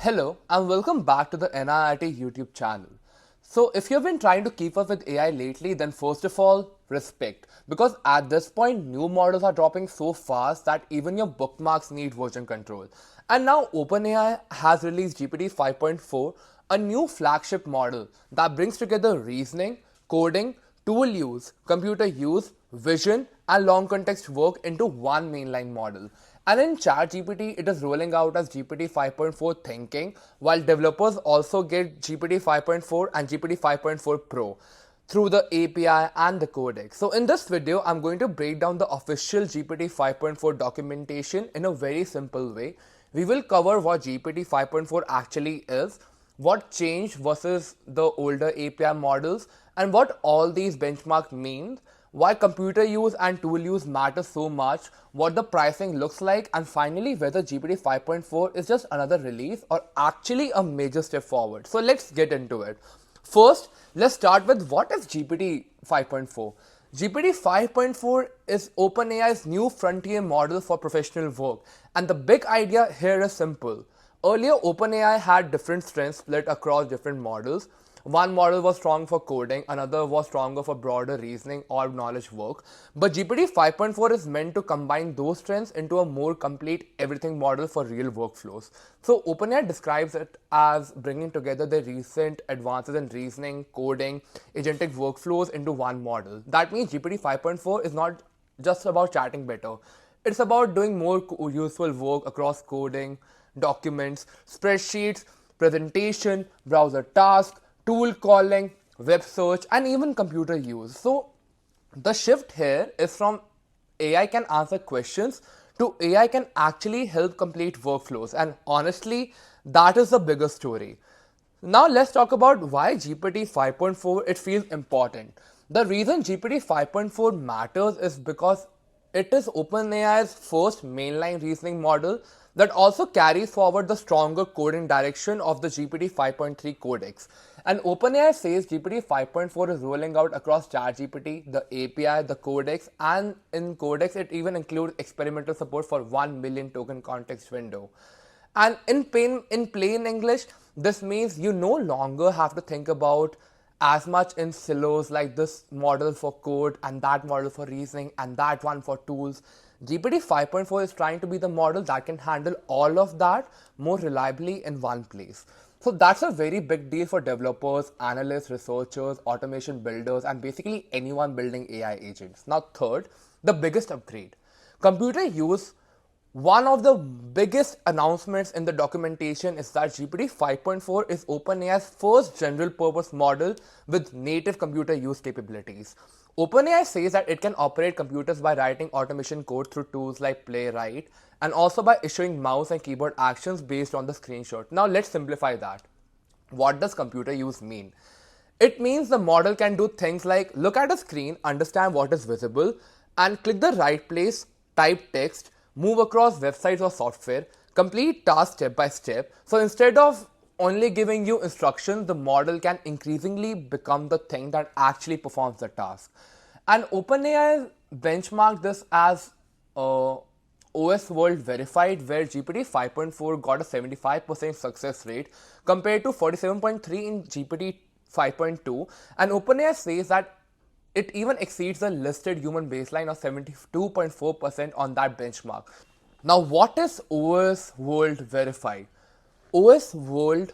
Hello and welcome back to the NIIT YouTube channel. So if you've been trying to keep up with AI lately, then first of all, respect. Because at this point, new models are dropping so fast that even your bookmarks need version control. And now OpenAI has released GPT 5.4, a new flagship model that brings together reasoning, coding, tool use, computer use, vision, and long context work into one mainline model. And in ChatGPT, it is rolling out as GPT 5.4 Thinking, while developers also get GPT 5.4 and GPT 5.4 Pro through the API and the Codex. So in this video, I'm going to break down the official GPT 5.4 documentation in a very simple way. We will cover what GPT 5.4 actually is, what changed versus the older API models, and what all these benchmarks mean, why computer use and tool use matter so much, what the pricing looks like, and finally whether GPT 5.4 is just another release or actually a major step forward. So let's get into it. First, let's start with what is GPT 5.4. GPT 5.4 is OpenAI's new frontier model for professional work, and the big idea here is simple. Earlier, OpenAI had different strengths split across different models. One model was strong for coding, another was stronger for broader reasoning or knowledge work. But GPT 5.4 is meant to combine those strengths into a more complete everything model for real workflows. So OpenAI describes it as bringing together the recent advances in reasoning, coding, agentic workflows into one model. That means GPT 5.4 is not just about chatting better. It's about doing more useful work across coding, documents, spreadsheets, presentation, browser tasks, tool calling, web search, and even computer use. So the shift here is from AI can answer questions to AI can actually help complete workflows. And honestly, that is the bigger story. Now let's talk about why GPT 5.4 it feels important. The reason GPT 5.4 matters is because it is OpenAI's first mainline reasoning model that also carries forward the stronger coding direction of the GPT 5.3 Codex. And OpenAI says GPT 5.4 is rolling out across ChatGPT, the API, the Codex, and in Codex it even includes experimental support for 1 million token context window. And in plain English, this means you no longer have to think about as much in silos like this model for code and that model for reasoning and that one for tools. GPT 5.4 is trying to be the model that can handle all of that more reliably in one place. So that's a very big deal for developers, analysts, researchers, automation builders, and basically anyone building AI agents. Now third, the biggest upgrade. Computer use. One of the biggest announcements in the documentation is that GPT 5.4 is OpenAI's first general purpose model with native computer use capabilities. OpenAI says that it can operate computers by writing automation code through tools like Playwright and also by issuing mouse and keyboard actions based on the screenshot. Now let's simplify that. What does computer use mean? It means the model can do things like look at a screen, understand what is visible, and click the right place, type text, move across websites or software, complete tasks step by step. So instead of only giving you instructions, the model can increasingly become the thing that actually performs the task. And OpenAI benchmarked this as OS World Verified, where GPT 5.4 got a 75% success rate compared to 47.3 in GPT 5.2. And OpenAI says that it even exceeds the listed human baseline of 72.4% on that benchmark. Now, what is OS World Verified? OS World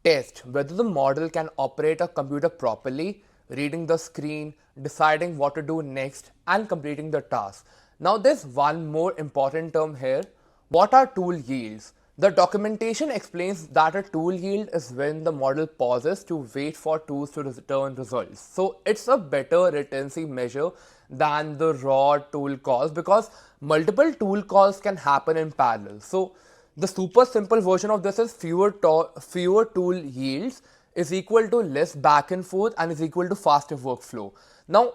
tests whether the model can operate a computer properly, reading the screen, deciding what to do next, and completing the task. Now, there's one more important term here. What are tool yields? The documentation explains that a tool yield is when the model pauses to wait for tools to return results. So it's a better latency measure than the raw tool calls because multiple tool calls can happen in parallel. So the super simple version of this is fewer tool yields is equal to less back and forth and is equal to faster workflow. Now,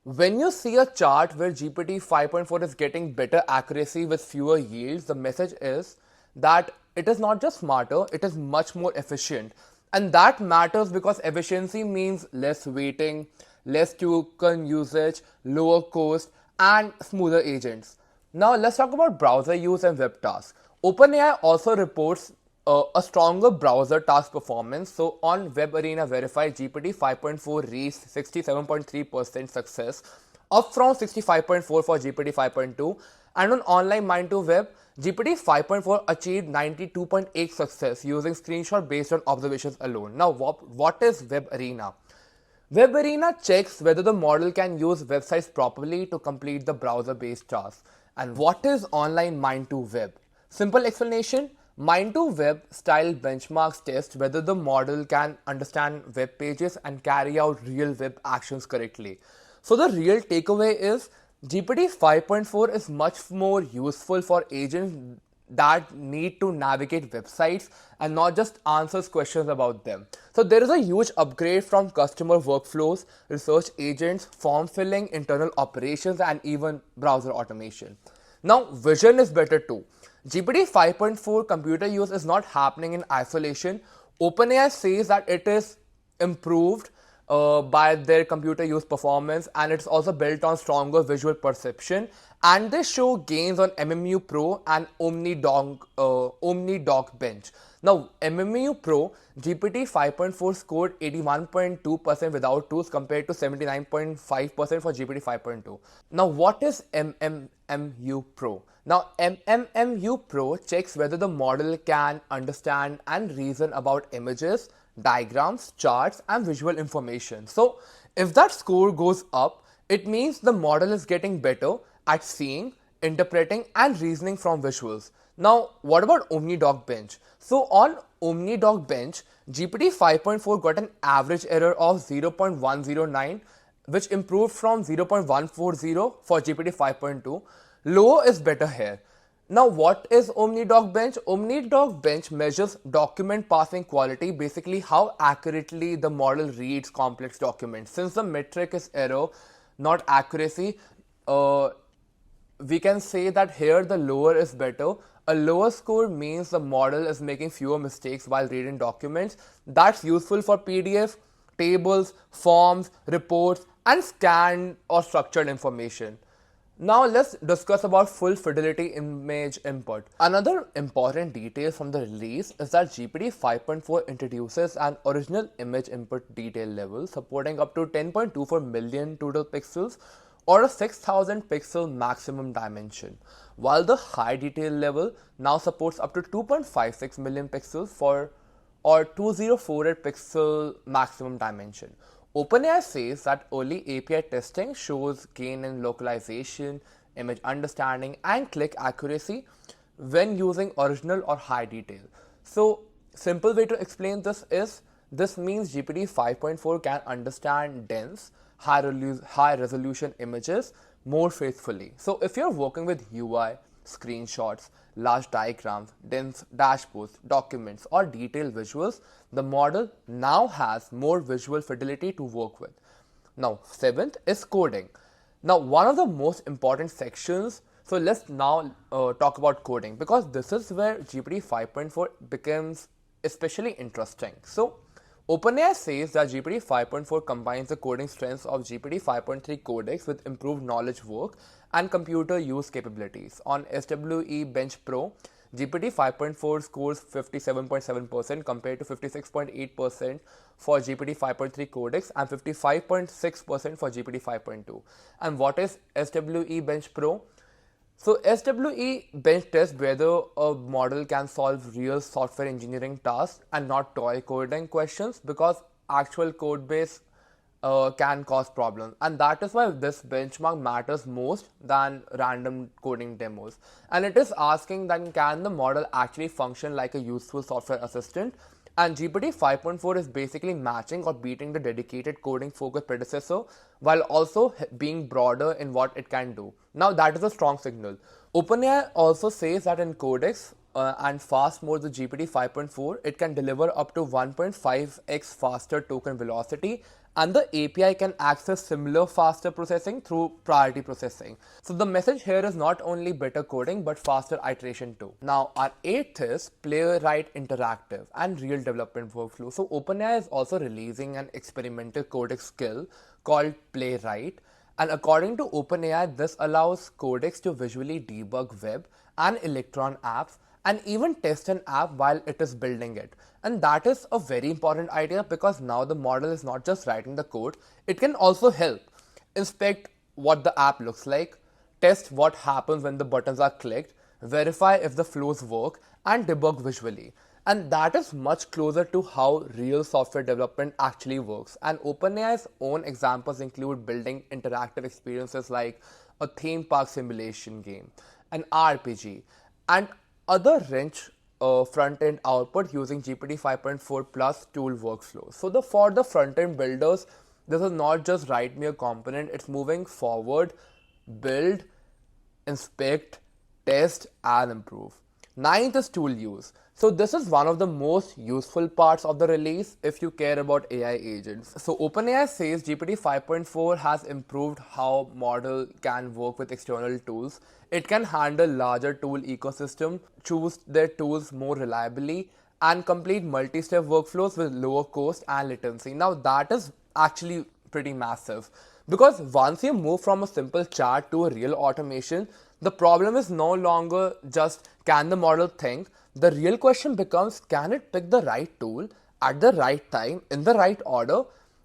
when you see a chart where GPT 5.4 is getting better accuracy with fewer yields, the message is that it is not just smarter, it is much more efficient. And that matters because efficiency means less waiting, less token usage, lower cost, and smoother agents. Now let's talk about browser use and web tasks. OpenAI also reports a stronger browser task performance. So on Web Arena Verified, GPT 5.4 reached 67.3% success, up from 65.4 for GPT 5.2. And on online Mind to Web, GPT 5.4 achieved 92.8 success using screenshot based on observations alone. Now, what is Web Arena? Web Arena checks whether the model can use websites properly to complete the browser-based tasks. And what is online Mind to Web? Simple explanation, Mind to Web style benchmarks test whether the model can understand web pages and carry out real web actions correctly. So the real takeaway is GPT 5.4 is much more useful for agents that need to navigate websites and not just answers questions about them. So there is a huge upgrade from customer workflows, research agents, form filling, internal operations, and even browser automation. Now vision is better too. GPT 5.4 computer use is not happening in isolation. OpenAI says that it is improved by their computer use performance, and it's also built on stronger visual perception, and they show gains on MMU Pro and OmniDoc Bench. Now MMU Pro, GPT 5.4 scored 81.2% without tools compared to 79.5% for GPT 5.2. Now what is MMU Pro? Now MMU Pro checks whether the model can understand and reason about images, diagrams, charts, and visual information. So if that score goes up, it means the model is getting better at seeing, interpreting, and reasoning from visuals. Now, what about OmniDoc Bench? So on OmniDoc Bench, GPT 5.4 got an average error of 0.109, which improved from 0.140 for GPT 5.2. Lower is better here. Now, what is OmniDoc Bench? OmniDoc Bench measures document parsing quality, basically how accurately the model reads complex documents. Since the metric is error, not accuracy, we can say that here the lower is better. A lower score means the model is making fewer mistakes while reading documents. That's useful for PDF, tables, forms, reports, and scanned or structured information. Now let's discuss about full fidelity image input. Another important detail from the release is that GPT 5.4 introduces an original image input detail level supporting up to 10.24 million total pixels or a 6000 pixel maximum dimension, while the high detail level now supports up to 2.56 million pixels for or 2048 pixel maximum dimension. OpenAI says that early API testing shows gain in localization, image understanding, and click accuracy when using original or high detail. So, simple way to explain this is, this means GPT 5.4 can understand dense, high resolution images more faithfully. So, if you're working with UI, screenshots, large diagrams, dense dashboards, documents, or detailed visuals, the model now has more visual fidelity to work with. Now, seventh is coding. Now, one of the most important sections, so let's now talk about coding, because this is where GPT 5.4 becomes especially interesting. So, OpenAI says that GPT 5.4 combines the coding strengths of GPT 5.3 Codex with improved knowledge work and computer use capabilities. On SWE Bench Pro, GPT 5.4 scores 57.7% compared to 56.8% for GPT 5.3 Codex and 55.6% for GPT 5.2. And what is SWE Bench Pro? So SWE bench tests whether a model can solve real software engineering tasks and not toy coding questions, because actual code base can cause problems, and that is why this benchmark matters most than random coding demos. And it is asking that can the model actually function like a useful software assistant, and GPT 5.4 is basically matching or beating the dedicated coding focused predecessor while also being broader in what it can do. Now that is a strong signal. OpenAI also says that in Codex and fast mode with GPT 5.4, it can deliver up to 1.5x faster token velocity, and the API can access similar faster processing through priority processing. So the message here is not only better coding but faster iteration too. Now our eighth is Playwright Interactive and real development workflow. So OpenAI is also releasing an experimental Codex skill called Playwright, and according to OpenAI, this allows Codex to visually debug web and Electron apps and even test an app while it is building it. And that is a very important idea because now the model is not just writing the code, it can also help inspect what the app looks like, test what happens when the buttons are clicked, verify if the flows work, and debug visually. And that is much closer to how real software development actually works. And OpenAI's own examples include building interactive experiences like a theme park simulation game, an RPG, and other rich front-end output using GPT 5.4 plus tool workflows. So for the front-end builders, this is not just write me a component, it's moving forward, build, inspect, test, and improve. Ninth is tool use. So this is one of the most useful parts of the release if you care about AI agents. So OpenAI says GPT 5.4 has improved how model can work with external tools. It can handle larger tool ecosystem, choose their tools more reliably, and complete multi-step workflows with lower cost and latency. Now that is actually pretty massive because once you move from a simple chat to a real automation, the problem is no longer just can the model think. The real question becomes, can it pick the right tool at the right time in the right order?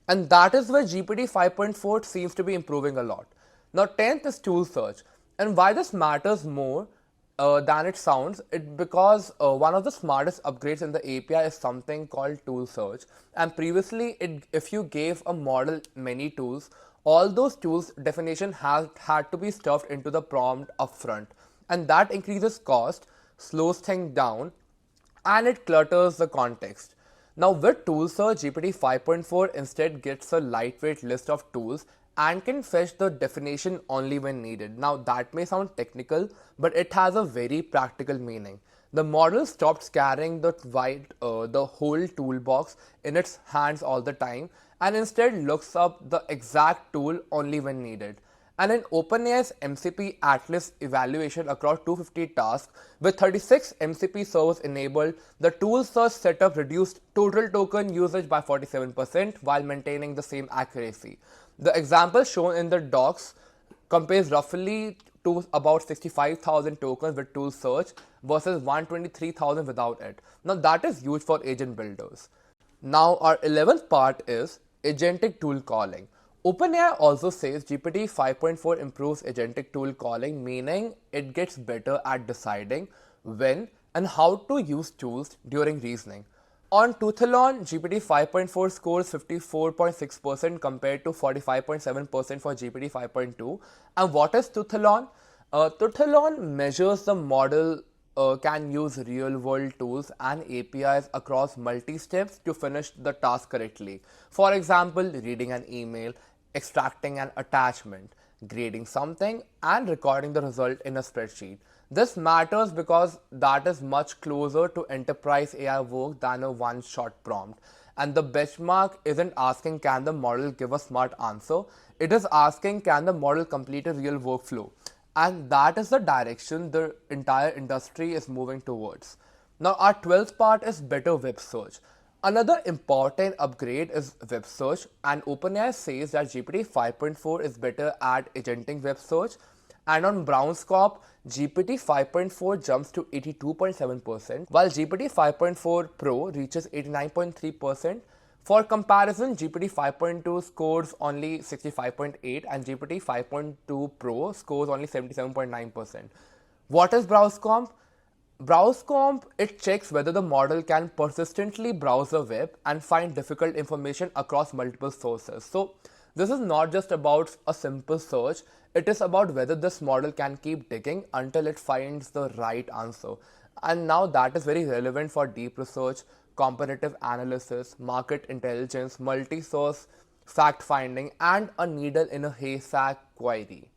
And that is where GPT 5.4 seems to be improving a lot. Now 10th is tool search. And why this matters more than it sounds, because one of the smartest upgrades in the API is something called tool search. And previously, if you gave a model many tools, all those tools definition had to be stuffed into the prompt upfront, and that increases cost, slows things down, and it clutters the context. Now with tool search, GPT 5.4 instead gets a lightweight list of tools and can fetch the definition only when needed. Now that may sound technical, but it has a very practical meaning. The model stopped carrying the whole toolbox in its hands all the time and instead looks up the exact tool only when needed. And in OpenAI's MCP Atlas evaluation across 250 tasks, with 36 MCP servers enabled, the tool search setup reduced total token usage by 47% while maintaining the same accuracy. The example shown in the docs compares roughly to about 65,000 tokens with tool search versus 123,000 without it. Now that is huge for agent builders. Now our 11th part is agentic tool calling. OpenAI also says GPT 5.4 improves agentic tool calling, meaning it gets better at deciding when and how to use tools during reasoning. On Toothlon, GPT 5.4 scores 54.6% compared to 45.7% for GPT 5.2. And what is Toothlon? Toothlon measures the model can use real-world tools and APIs across multi-steps to finish the task correctly. For example, reading an email, extracting an attachment, grading something, and recording the result in a spreadsheet. This matters because that is much closer to enterprise AI work than a one-shot prompt. And the benchmark isn't asking can the model give a smart answer, it is asking can the model complete a real workflow. And that is the direction the entire industry is moving towards. Now our 12th part is better web search. Another important upgrade is web search, and OpenAI says that GPT 5.4 is better at agenting web search, and on Brownscorp, GPT 5.4 jumps to 82.7%, while GPT 5.4 Pro reaches 89.3%. For comparison, GPT 5.2 scores only 65.8% and GPT 5.2 Pro scores only 77.9%. What is Browsecomp? Browsecomp, it checks whether the model can persistently browse the web and find difficult information across multiple sources. So this is not just about a simple search, it is about whether this model can keep digging until it finds the right answer. And now that is very relevant for deep research, comparative analysis, market intelligence, multi-source fact-finding, and a needle in a haystack query.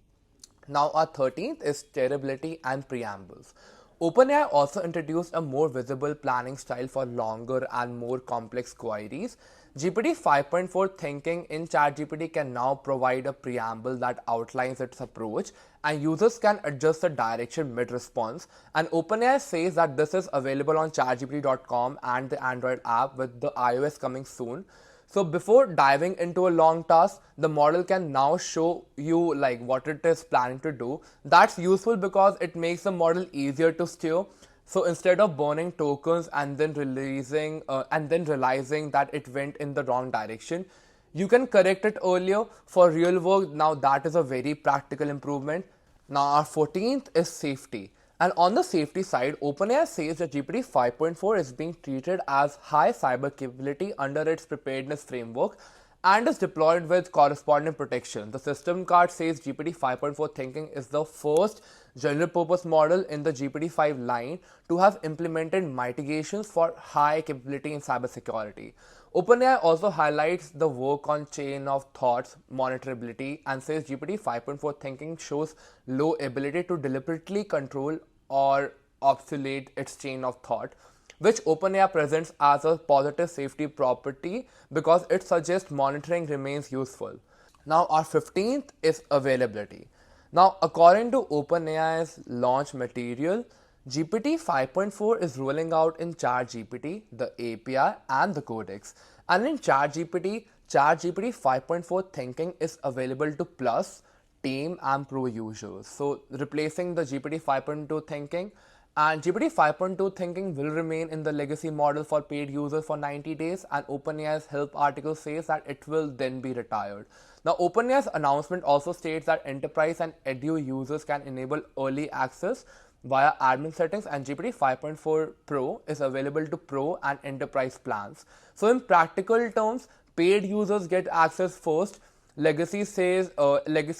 Now our 13th is steerability and preambles. OpenAI also introduced a more visible planning style for longer and more complex queries. GPT 5.4 thinking in ChatGPT can now provide a preamble that outlines its approach, and users can adjust the direction mid-response. And OpenAI says that this is available on chatgpt.com and the Android app, with the iOS coming soon. So before diving into a long task, the model can now show you what it is planning to do. That's useful because it makes the model easier to steer. So instead of burning tokens and then realizing that it went in the wrong direction, you can correct it earlier for real work. Now that is a very practical improvement. Now our 14th is safety. And on the safety side, OpenAI says that GPT 5.4 is being treated as high cyber capability under its preparedness framework and is deployed with corresponding protection. The system card says GPT 5.4 thinking is the first general purpose model in the GPT-5 line to have implemented mitigations for high capability in cybersecurity. OpenAI also highlights the work on chain of thoughts monitorability and says GPT 5.4 thinking shows low ability to deliberately control or obsolete its chain of thought, which OpenAI presents as a positive safety property because it suggests monitoring remains useful. Now, our 15th is availability. Now, according to OpenAI's launch material, GPT 5.4 is rolling out in ChatGPT, the API, and the Codex. And in ChatGPT 5.4 thinking is available to Plus, Team, and Pro users. So, replacing the GPT 5.2 thinking. And GPT 5.2 thinking will remain in the legacy model for paid users for 90 days, and OpenAI's help article says that it will then be retired. Now, OpenAI's announcement also states that enterprise and edu users can enable early access via admin settings, and GPT 5.4 Pro is available to Pro and enterprise plans. So, in practical terms, paid users get access first. Legacy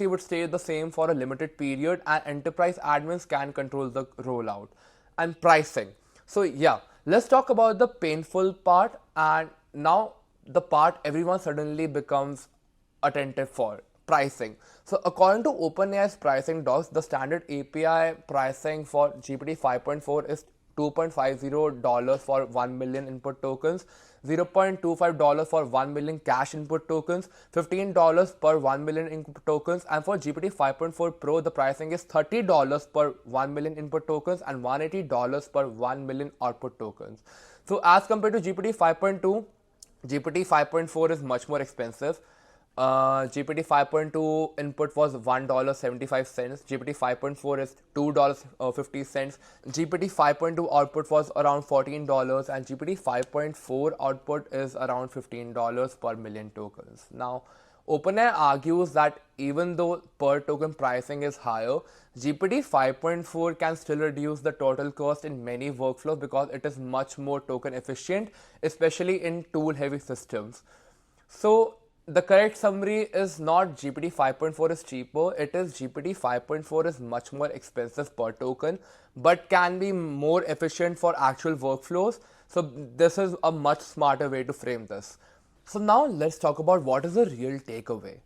would stay the same for a limited period, and enterprise admins can control the rollout. And pricing. So yeah, let's talk about the painful part, and now the part everyone suddenly becomes attentive for: pricing. So according to OpenAI's pricing docs, the standard API pricing for GPT 5.4 is $2.50 for 1 million input tokens, $0.25 for 1 million cash input tokens, $15 per 1 million input tokens, and for GPT 5.4 Pro, the pricing is $30 per 1 million input tokens and $180 per 1 million output tokens. So as compared to GPT 5.2, GPT 5.4 is much more expensive. GPT 5.2 input was $1.75, GPT 5.4 is $2.50, GPT 5.2 output was around $14, and GPT 5.4 output is around $15 per million tokens. Now, OpenAI argues that even though per token pricing is higher, GPT 5.4 can still reduce the total cost in many workflows because it is much more token efficient, especially in tool heavy systems. So, the correct summary is not GPT 5.4 is cheaper, it is GPT 5.4 is much more expensive per token, but can be more efficient for actual workflows. So this is a much smarter way to frame this. So now let's talk about what is the real takeaway.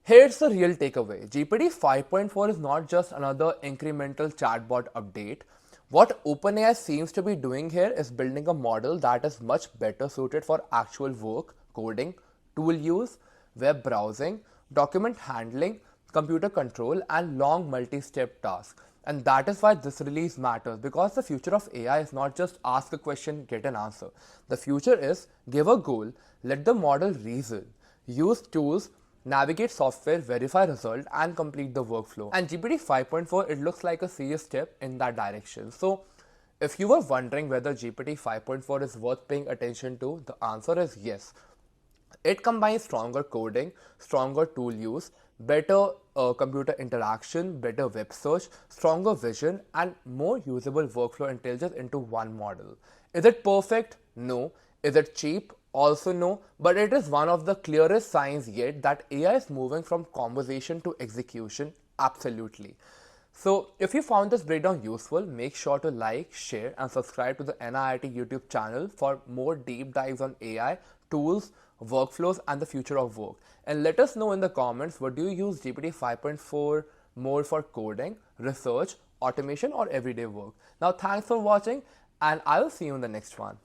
Here's the real takeaway. GPT 5.4 is not just another incremental chatbot update. What OpenAI seems to be doing here is building a model that is much better suited for actual work, coding, tool use, web browsing, document handling, computer control, and long multi-step tasks. And that is why this release matters, because the future of AI is not just ask a question, get an answer. The future is give a goal, let the model reason, use tools, navigate software, verify result, and complete the workflow. And GPT 5.4, it looks like a serious step in that direction. So if you were wondering whether GPT 5.4 is worth paying attention to, the answer is yes. It combines stronger coding, stronger tool use, better computer interaction, better web search, stronger vision, and more usable workflow intelligence into one model. Is it perfect? No. Is it cheap? Also no. But it is one of the clearest signs yet that AI is moving from conversation to execution. Absolutely. So if you found this breakdown useful, make sure to like, share, and subscribe to the NIIT YouTube channel for more deep dives on AI, tools, workflows, and the future of work. And let us know in the comments, would you use GPT 5.4 more for coding, research, automation, or everyday work? Now, thanks for watching, and I will see you in the next one.